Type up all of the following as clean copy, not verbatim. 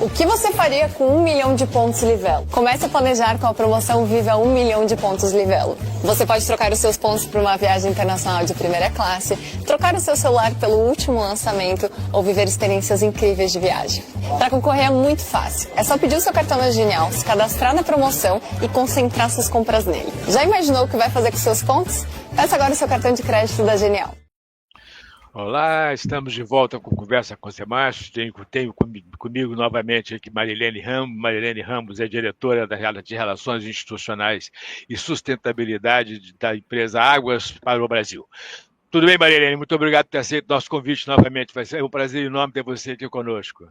O que você faria com 1 milhão de pontos Livelo? Comece a planejar com a promoção Viva 1 milhão de pontos Livelo. Você pode trocar os seus pontos por uma viagem internacional de primeira classe, trocar o seu celular pelo último lançamento ou viver experiências incríveis de viagem. Para concorrer é muito fácil. É só pedir o seu cartão da Genial, se cadastrar na promoção e concentrar suas compras nele. Já imaginou o que vai fazer com seus pontos? Peça agora o seu cartão de crédito da Genial. Olá, estamos de volta com Conversa com Semastro. Tenho comigo novamente aqui Marilene Ramos. Marilene Ramos é diretora de Relações Institucionais e Sustentabilidade da empresa Águas para o Brasil. Tudo bem, Marilene? Muito obrigado por ter aceito nosso convite novamente. Vai ser um prazer enorme ter você aqui conosco.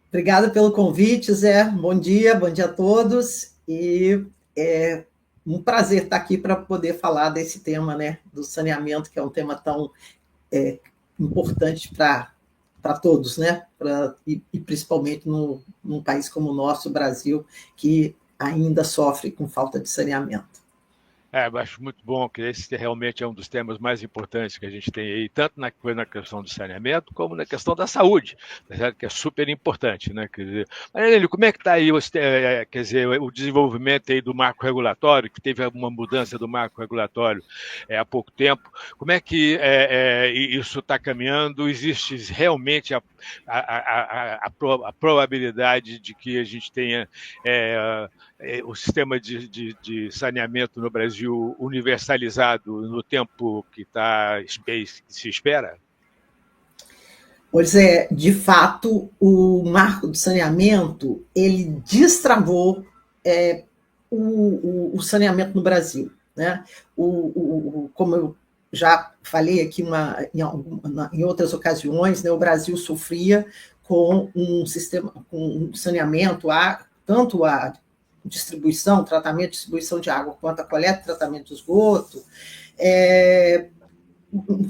Obrigada pelo convite, Zé. Bom dia a todos. E é um prazer estar aqui para poder falar desse tema, né, do saneamento, que é um tema tão importante para todos, né, e principalmente num país como o nosso, o Brasil, que ainda sofre com falta de saneamento. Eu acho muito bom que esse realmente é um dos temas mais importantes que a gente tem aí, tanto na questão do saneamento, como na questão da saúde, que é super importante, né? Quer dizer, Marilene, como é que está aí quer dizer, o desenvolvimento aí do marco regulatório, que teve uma mudança do marco regulatório há pouco tempo, como é que isso está caminhando? Existe realmente a probabilidade de que a gente tenha o sistema de saneamento no Brasil universalizado no tempo que se espera? Pois é, de fato, o marco do saneamento, ele destravou o saneamento no Brasil, né? Como eu já falei aqui em outras ocasiões, né, o Brasil sofria com um sistema, com um saneamento, tanto a distribuição, tratamento e distribuição de água, quanto a coleta e tratamento de esgoto,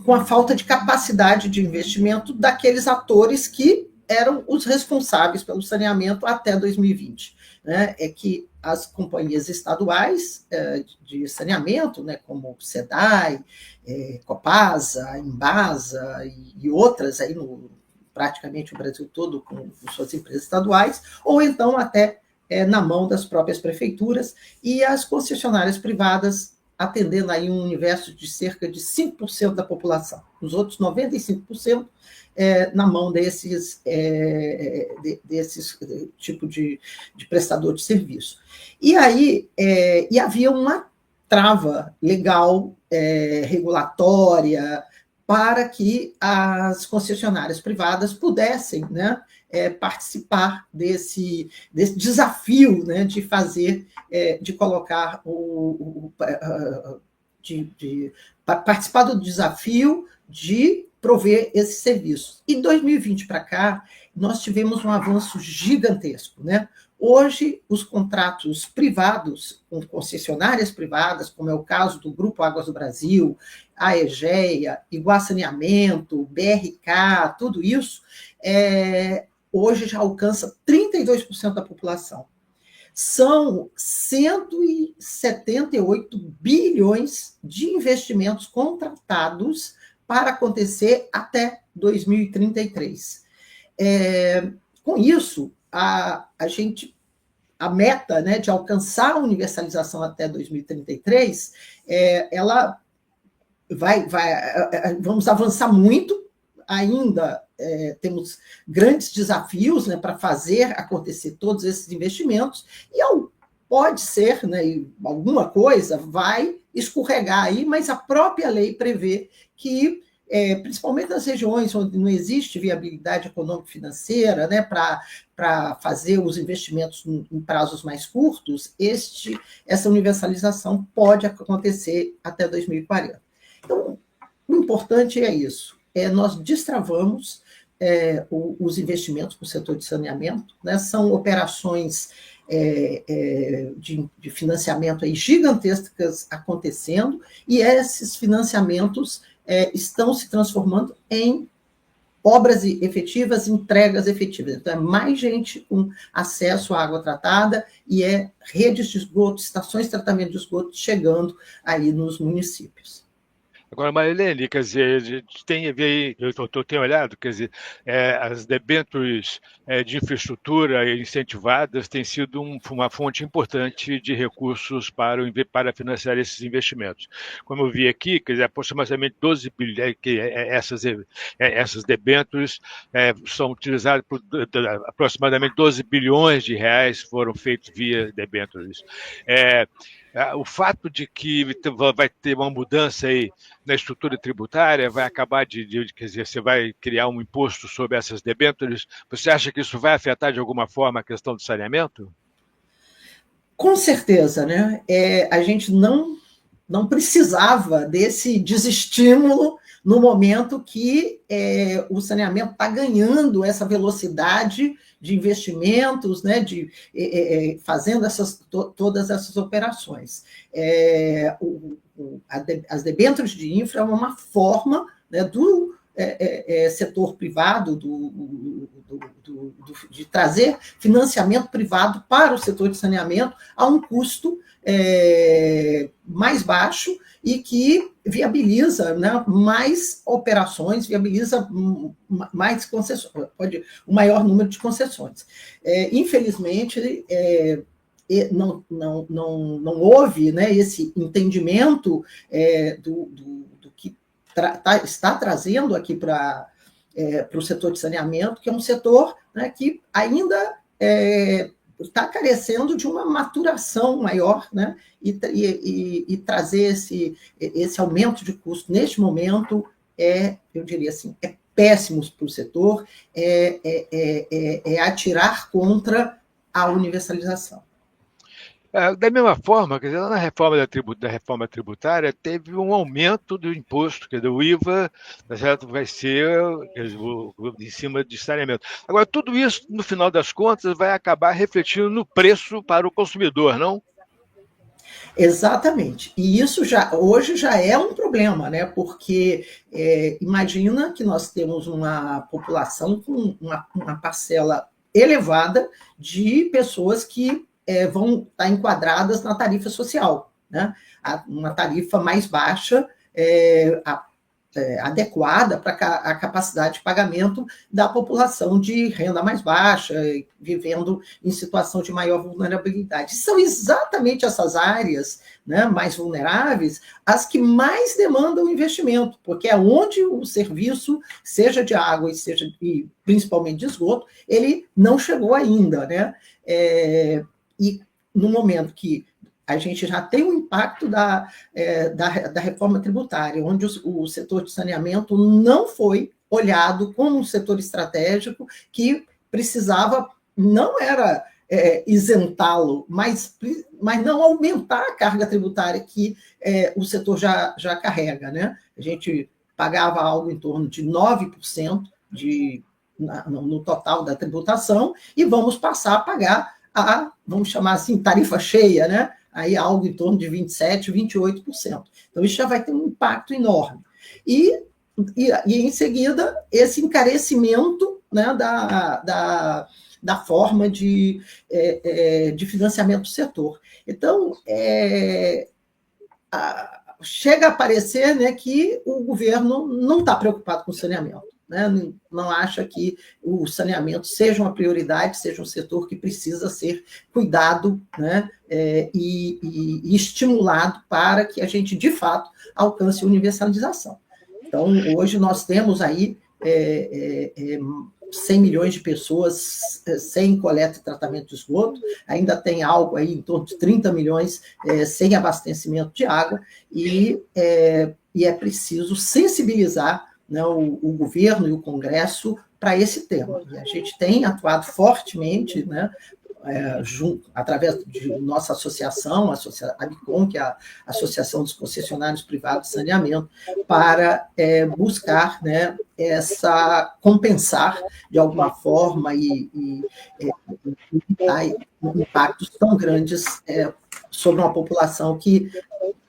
com a falta de capacidade de investimento daqueles atores que eram os responsáveis pelo saneamento até 2020. Né? É que as companhias estaduais de saneamento, né, como SEDAI, Copasa, Embasa e outras, aí praticamente o Brasil todo com suas empresas estaduais, ou então até na mão das próprias prefeituras, e as concessionárias privadas atendendo aí um universo de cerca de 5% da população. Os outros 95% na mão desses tipo de prestador de serviço. E aí havia uma trava legal, regulatória, para que as concessionárias privadas pudessem, né, participar desse desafio, né, de fazer, de colocar participar do desafio de prover esses serviços. Em 2020 para cá, nós tivemos um avanço gigantesco, né? Hoje, os contratos privados, com concessionárias privadas, como é o caso do Grupo Águas do Brasil, a EGEA, Iguá Saneamento, BRK, tudo isso, hoje já alcança 32% da população. São 178 bilhões de investimentos contratados para acontecer até 2033. Com isso, a meta, né, de alcançar a universalização até 2033, ela vamos avançar muito, ainda temos grandes desafios, né, para fazer acontecer todos esses investimentos, e pode ser, né, alguma coisa vai escorregar aí, mas a própria lei prevê que, principalmente nas regiões onde não existe viabilidade econômico-financeira, né, para fazer os investimentos em prazos mais curtos, essa universalização pode acontecer até 2040. Então, o importante é isso, nós destravamos os investimentos para o setor de saneamento, né, são operações de financiamento aí gigantescas acontecendo, e esses financiamentos estão se transformando em obras efetivas, entregas efetivas. Então, é mais gente com acesso à água tratada e redes de esgoto, estações de tratamento de esgoto chegando aí nos municípios. Agora, Marilene, quer dizer, a gente tem a ver aí, eu tenho olhado, quer dizer, as debêntures de infraestrutura incentivadas têm sido uma fonte importante de recursos para financiar esses investimentos. Como eu vi aqui, quer dizer, aproximadamente 12 bilhões, que essas debêntures são utilizadas por aproximadamente 12 bilhões de reais foram feitos via debêntures. O fato de que vai ter uma mudança aí na estrutura tributária, vai acabar quer dizer, você vai criar um imposto sobre essas debêntures, você acha que isso vai afetar de alguma forma a questão do saneamento? Com certeza, né? A gente não precisava desse desestímulo no momento que o saneamento está ganhando essa velocidade de investimentos, né, fazendo todas essas operações. As debêntures de infra é uma forma, né, do setor privado de trazer financiamento privado para o setor de saneamento a um custo mais baixo e que viabiliza, né, mais operações, viabiliza mais concessões, o maior número de concessões. Infelizmente, não houve, né, esse entendimento do que está trazendo aqui para o setor de saneamento, que é um setor, né, que ainda está carecendo de uma maturação maior, né, e trazer esse aumento de custo neste momento eu diria assim, péssimo para o setor, atirar contra a universalização. Da mesma forma, quer dizer, lá na reforma tributária, teve um aumento do imposto, quer dizer, o IVA, certo, vai ser em cima de saneamento. Agora, tudo isso, no final das contas, vai acabar refletindo no preço para o consumidor, não? Exatamente. E isso hoje já é um problema, né? Porque imagina que nós temos uma população com uma parcela elevada de pessoas que vão estar enquadradas na tarifa social, né? Uma tarifa mais baixa, adequada para a capacidade de pagamento da população de renda mais baixa, vivendo em situação de maior vulnerabilidade. São exatamente essas áreas, né, mais vulneráveis as que mais demandam investimento, porque é onde o serviço, seja de água e principalmente de esgoto, ele não chegou ainda, né? E no momento que a gente já tem o impacto da reforma tributária, onde o setor de saneamento não foi olhado como um setor estratégico que precisava, não era isentá-lo, mas não aumentar a carga tributária que o setor já carrega, né? A gente pagava algo em torno de 9% no total da tributação e vamos passar a pagar vamos chamar assim, tarifa cheia, né? Aí algo em torno de 27%, 28%. Então, isso já vai ter um impacto enorme. E em seguida, esse encarecimento, né, da forma de financiamento do setor. Então, chega a parecer, né, que o governo não está preocupado com o saneamento. Né, não acha que o saneamento seja uma prioridade, seja um setor que precisa ser cuidado, né, e estimulado para que a gente, de fato, alcance universalização. Então, hoje nós temos aí 100 milhões de pessoas sem coleta e tratamento de esgoto, ainda tem algo aí em torno de 30 milhões sem abastecimento de água, e é preciso sensibilizar, né, o governo e o Congresso para esse tema. E a gente tem atuado fortemente, né, através de nossa associação, a ABICOM, que é a Associação dos Concessionários Privados de Saneamento, para buscar, né, compensar de alguma forma e evitar impactos tão grandes sobre uma população que,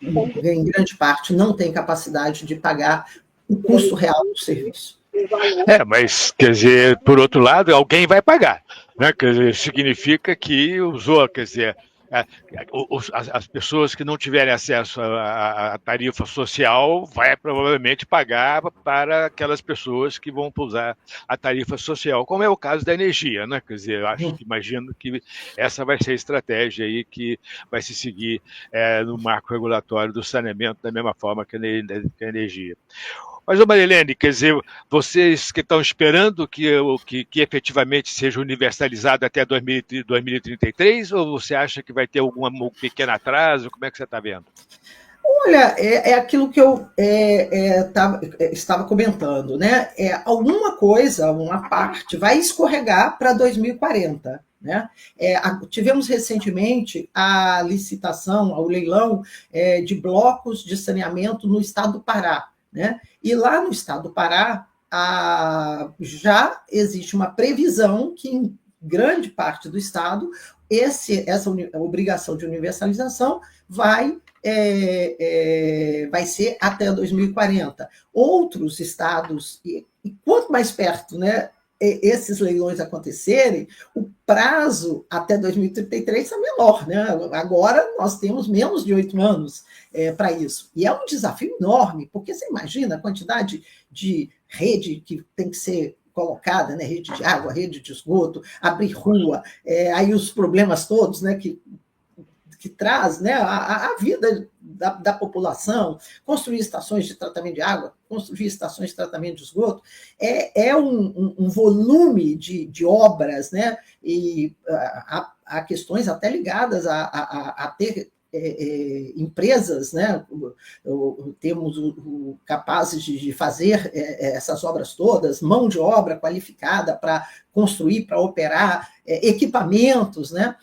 em grande parte, não tem capacidade de pagar o custo real do serviço. Mas, quer dizer, por outro lado, alguém vai pagar, né? Quer dizer, significa que usou, quer dizer, as pessoas que não tiverem acesso à tarifa social vai provavelmente pagar para aquelas pessoas que vão usar a tarifa social, como é o caso da energia, né? Quer dizer, imagino que essa vai ser a estratégia aí que vai se seguir no marco regulatório do saneamento da mesma forma que a energia. Mas, Marilene, quer dizer, vocês que estão esperando que efetivamente seja universalizado até 2033, ou você acha que vai ter algum pequeno atraso? Como é que você está vendo? Olha, é aquilo que eu estava comentando, né? Alguma coisa, uma parte, vai escorregar para 2040. Né? Tivemos recentemente a licitação, o leilão de blocos de saneamento no estado do Pará. Né? E lá no estado do Pará já existe uma previsão que em grande parte do estado essa obrigação de universalização vai ser até 2040. Outros estados, e quanto mais perto, né, esses leilões acontecerem, o prazo até 2033 é menor. Né? Agora nós temos menos de 8 anos para isso. E é um desafio enorme, porque você imagina a quantidade de rede que tem que ser colocada, né? Rede de água, rede de esgoto, abrir rua, aí os problemas todos, né, que traz, né, a vida da população, construir estações de tratamento de água, construir estações de tratamento de esgoto, é um volume de obras, né, e há questões até ligadas a ter empresas, né, temos capazes de fazer essas obras todas, mão de obra qualificada para construir, para operar, equipamentos, né,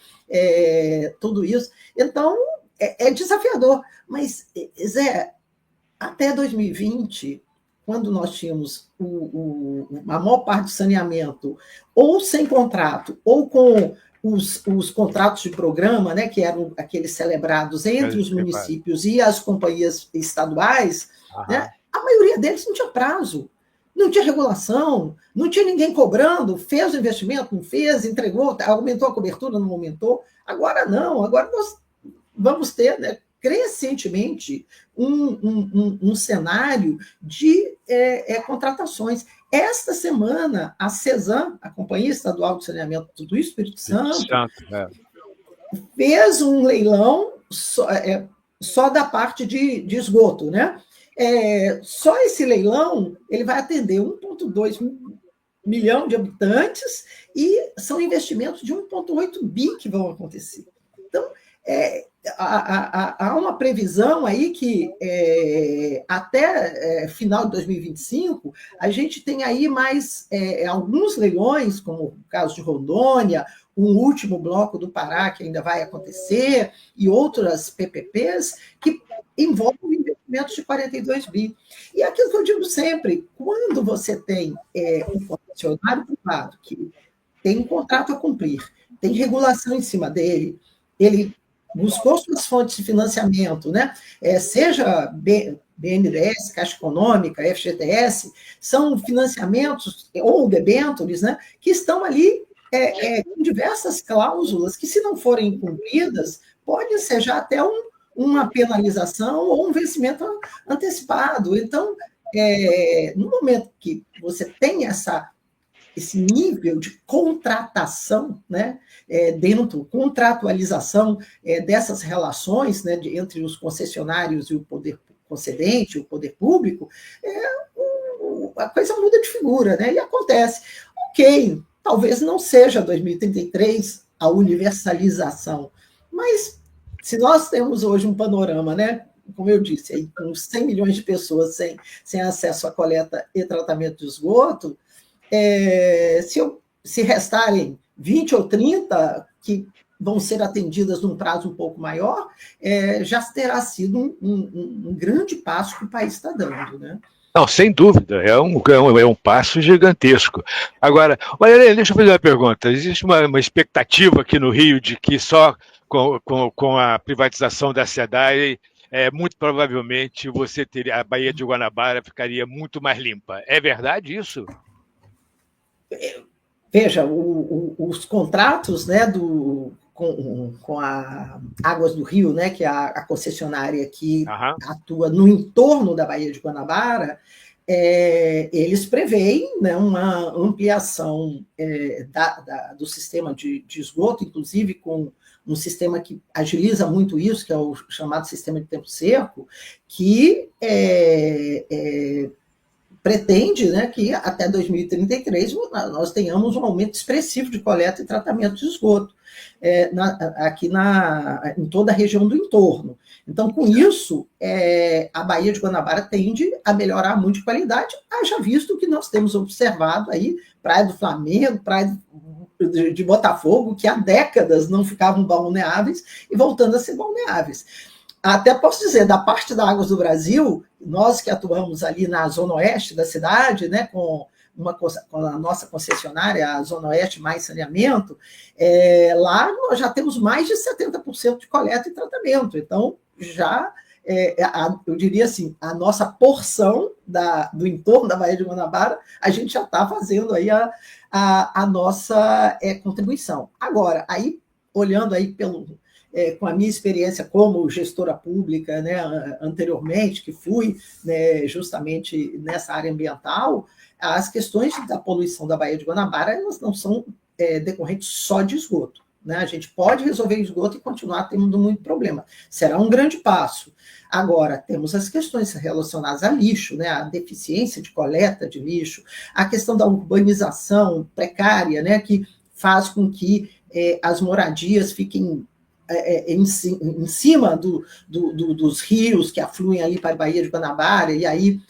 tudo isso. Então, é desafiador. Mas, Zé, até 2020, quando nós tínhamos a maior parte do saneamento ou sem contrato, ou com os contratos de programa, né, que eram aqueles celebrados entre os municípios e as companhias estaduais, né, a maioria deles não tinha prazo, não tinha regulação, não tinha ninguém cobrando, fez o investimento, não fez, entregou, aumentou a cobertura, não aumentou. Agora não, agora nós vamos ter, né, crescentemente um cenário de contratações. Esta semana, a CESAM, a Companhia Estadual de Saneamento do Espírito Santo, fez um leilão só da parte de esgoto. Né? Só esse leilão ele vai atender 1,2 milhão de habitantes e são investimentos de 1,8 bi que vão acontecer. Então, há uma previsão aí que até final de 2025 a gente tem aí mais alguns leilões, como o caso de Rondônia, um último bloco do Pará que ainda vai acontecer, e outras PPPs que envolvem investimentos de 42 bi. E aquilo que eu digo sempre, quando você tem um concessionário privado que tem um contrato a cumprir, tem regulação em cima dele, ele buscou suas fontes de financiamento, né? Seja BNDES, Caixa Econômica, FGTS, são financiamentos ou debêntures, né, que estão ali com diversas cláusulas que, se não forem cumpridas, pode ser já até uma penalização ou um vencimento antecipado. Então, no momento que você tem esse nível de contratação, né, contratualização dessas relações, né, entre os concessionários e o poder concedente, o poder público, a coisa muda de figura, né, e acontece. Ok, talvez não seja 2033 a universalização, mas se nós temos hoje um panorama, né, como eu disse, aí, com 100 milhões de pessoas sem acesso à coleta e tratamento de esgoto, se restarem 20 ou 30 que vão ser atendidas num prazo um pouco maior, já terá sido um grande passo que o país está dando, né? Não, sem dúvida, é um passo gigantesco. Agora, Marilene, deixa eu fazer uma pergunta. Existe uma expectativa aqui no Rio de que só com a privatização da SEDAI, muito provavelmente a Baía de Guanabara ficaria muito mais limpa. É verdade isso? Veja, os contratos, né, com a Águas do Rio, né, que é a concessionária que Aham. atua no entorno da Baía de Guanabara, eles preveem, né, uma ampliação do sistema de esgoto, inclusive com um sistema que agiliza muito isso, que é o chamado sistema de tempo seco, que pretende, né, que até 2033 nós tenhamos um aumento expressivo de coleta e tratamento de esgoto aqui em toda a região do entorno. Então, com isso, a Baía de Guanabara tende a melhorar muito de qualidade, haja visto que nós temos observado aí Praia do Flamengo, Praia de Botafogo, que há décadas não ficavam balneáveis e voltando a ser balneáveis. Até posso dizer, da parte da Águas do Brasil, nós que atuamos ali na zona oeste da cidade, né, com a nossa concessionária, a Zona Oeste Mais Saneamento, lá nós já temos mais de 70% de coleta e tratamento. Então, já, eu diria assim, a nossa porção do entorno da Baía de Guanabara, a gente já está fazendo aí a nossa contribuição. Agora, aí, olhando aí com a minha experiência como gestora pública, né, anteriormente, que fui, né, justamente nessa área ambiental, as questões da poluição da Baía de Guanabara, elas não são decorrentes só de esgoto, né? A gente pode resolver esgoto e continuar tendo muito problema. Será um grande passo. Agora, temos as questões relacionadas a lixo, né, a deficiência de coleta de lixo, a questão da urbanização precária, né, que faz com que as moradias fiquem em cima dos rios que afluem ali para a Baía de Guanabara, e aí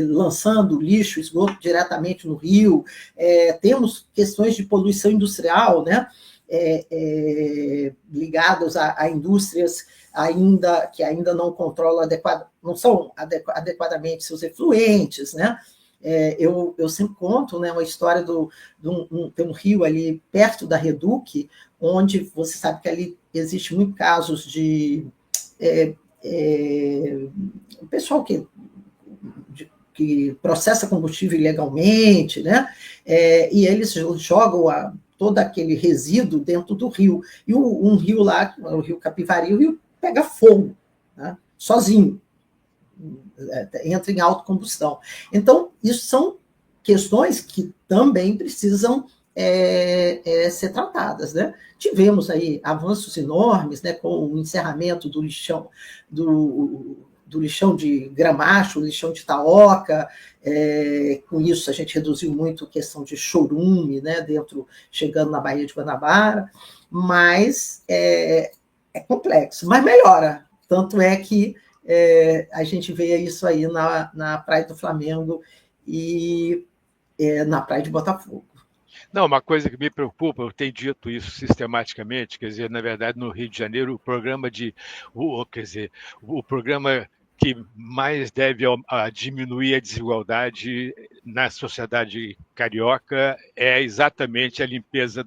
lançando lixo, esgoto diretamente no rio. Temos questões de poluição industrial, né, ligadas a indústrias que ainda não controlam não são adequadamente seus efluentes, né? Eu sempre conto, né, uma história tem um rio ali perto da Reduc, onde você sabe que ali existe muitos casos de pessoal que processa combustível ilegalmente, né? E eles jogam todo aquele resíduo dentro do rio. E um rio lá, o rio Capivari, o rio pega fogo, né, sozinho. Entra em autocombustão. Então, isso são questões que também precisam ser tratadas, né? Tivemos aí avanços enormes, né, com o encerramento do lixão de Gramacho, o lixão de Itaoca. Com isso a gente reduziu muito a questão de chorume, né, chegando na Baía de Guanabara, mas é complexo, mas melhora. Tanto é que a gente vê isso aí na Praia do Flamengo e na Praia de Botafogo. Não, uma coisa que me preocupa, eu tenho dito isso sistematicamente, quer dizer, na verdade, no Rio de Janeiro, o programa que mais deve diminuir a desigualdade na sociedade carioca é exatamente a limpeza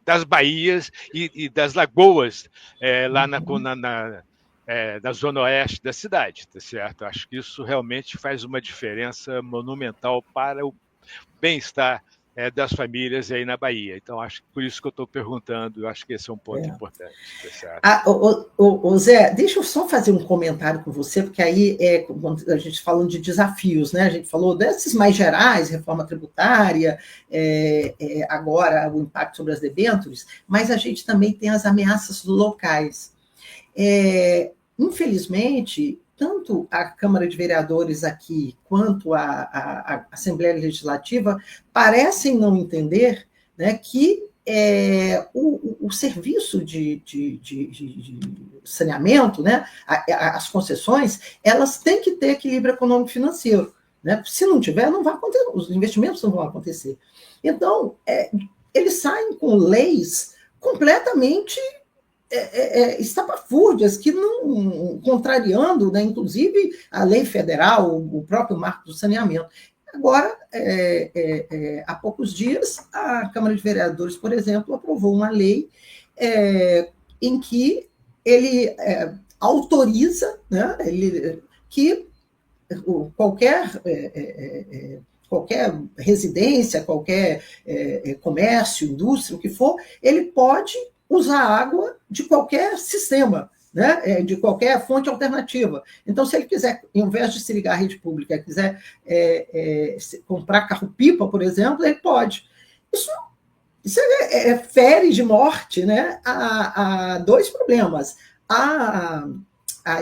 das baías e das lagoas lá na zona oeste da cidade, tá certo? Acho que isso realmente faz uma diferença monumental para o bem-estar das famílias aí na Bahia. Então, acho que por isso que eu estou perguntando, eu acho que esse é um ponto importante. Tá certo? Zé, deixa eu só fazer um comentário com você, porque aí a gente falando de desafios, né? A gente falou desses mais gerais, reforma tributária, agora o impacto sobre as debêntures, mas a gente também tem as ameaças locais. Infelizmente, tanto a Câmara de Vereadores aqui quanto a Assembleia Legislativa parecem não entender, né, que o serviço de saneamento, né, as concessões, elas têm que ter equilíbrio econômico-financeiro. Né? Se não tiver, não vai acontecer, os investimentos não vão acontecer. Então, eles saem com leis completamente estapafúrdias, que não contrariando, né, inclusive a lei federal, o próprio marco do saneamento. Agora, há poucos dias, a Câmara de Vereadores, por exemplo, aprovou uma lei em que ele autoriza, né, que qualquer residência, qualquer comércio, indústria, o que for, ele pode usar água de qualquer sistema, né, de qualquer fonte alternativa. Então, se ele quiser, em vez de se ligar à rede pública, quiser comprar carro-pipa, por exemplo, ele pode. Isso fere de morte, né, a dois problemas.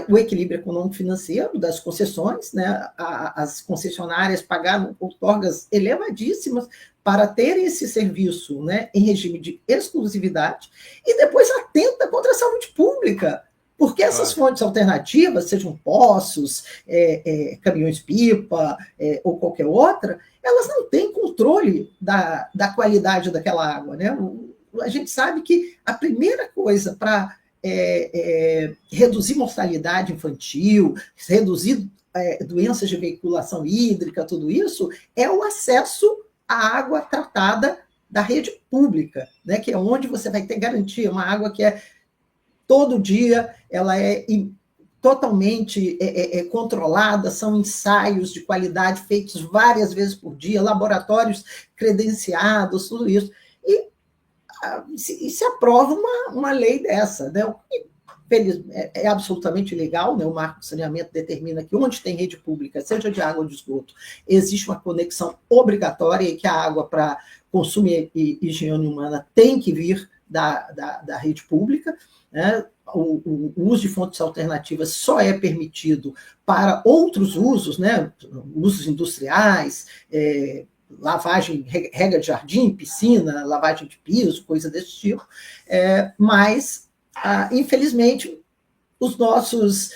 O equilíbrio econômico-financeiro das concessões, né, as concessionárias pagaram outorgas elevadíssimas para terem esse serviço, né, em regime de exclusividade, e depois atenta contra a saúde pública, porque essas fontes alternativas, sejam poços, caminhões-pipa ou qualquer outra, elas não têm controle da qualidade daquela água, né? A gente sabe que a primeira coisa para reduzir mortalidade infantil, reduzir doenças de veiculação hídrica, tudo isso, é o acesso à água tratada da rede pública, né? Que é onde você vai ter garantia, uma água que todo dia, ela é totalmente controlada, são ensaios de qualidade feitos várias vezes por dia, laboratórios credenciados, tudo isso. E se aprova uma lei dessa, né? É absolutamente legal, né? O Marco do Saneamento determina que onde tem rede pública, seja de água ou de esgoto, existe uma conexão obrigatória e que a água para consumo e higiene humana tem que vir da rede pública, né? O uso de fontes alternativas só é permitido para outros usos, né? Usos industriais, lavagem, rega de jardim, piscina, lavagem de piso, coisa desse tipo, mas, infelizmente, os nossos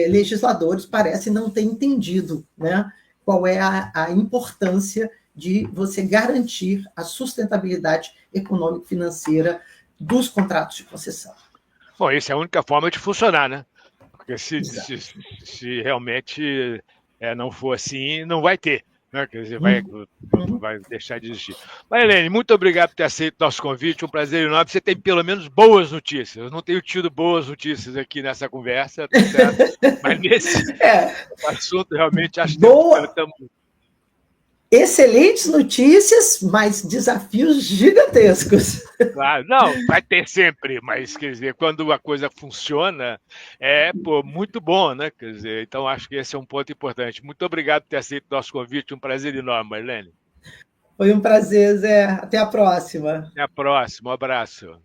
legisladores parecem não ter entendido, né, qual é a importância de você garantir a sustentabilidade econômico-financeira dos contratos de concessão. Bom, essa é a única forma de funcionar, né? Porque se realmente não for assim, não vai ter, né? Quer dizer, vai deixar de existir. Marilene, muito obrigado por ter aceito o nosso convite, um prazer enorme. Você tem pelo menos boas notícias. Eu não tenho tido boas notícias aqui nessa conversa, tá certo? Mas nesse assunto, realmente, acho que estamos... Excelentes notícias, mas desafios gigantescos. Claro, não, vai ter sempre, mas, quer dizer, quando a coisa funciona, muito bom, né? Quer dizer, então acho que esse é um ponto importante. Muito obrigado por ter aceito o nosso convite, um prazer enorme, Marilene. Foi um prazer, Zé. Até a próxima. Até a próxima, um abraço.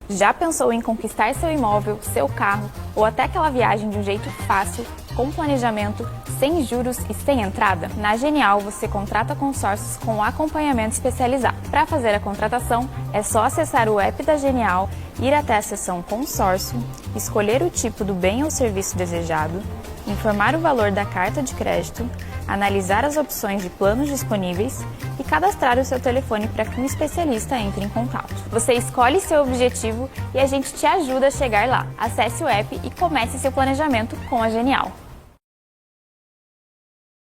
Já pensou em conquistar seu imóvel, seu carro ou até aquela viagem de um jeito fácil, com planejamento, sem juros e sem entrada? Na Genial você contrata consórcios com acompanhamento especializado. Para fazer a contratação, é só acessar o app da Genial, ir até a seção Consórcio, escolher o tipo do bem ou serviço desejado, informar o valor da carta de crédito, analisar as opções de planos disponíveis e cadastrar o seu telefone para que um especialista entre em contato. Você escolhe seu objetivo e a gente te ajuda a chegar lá. Acesse o app e comece seu planejamento com a Genial.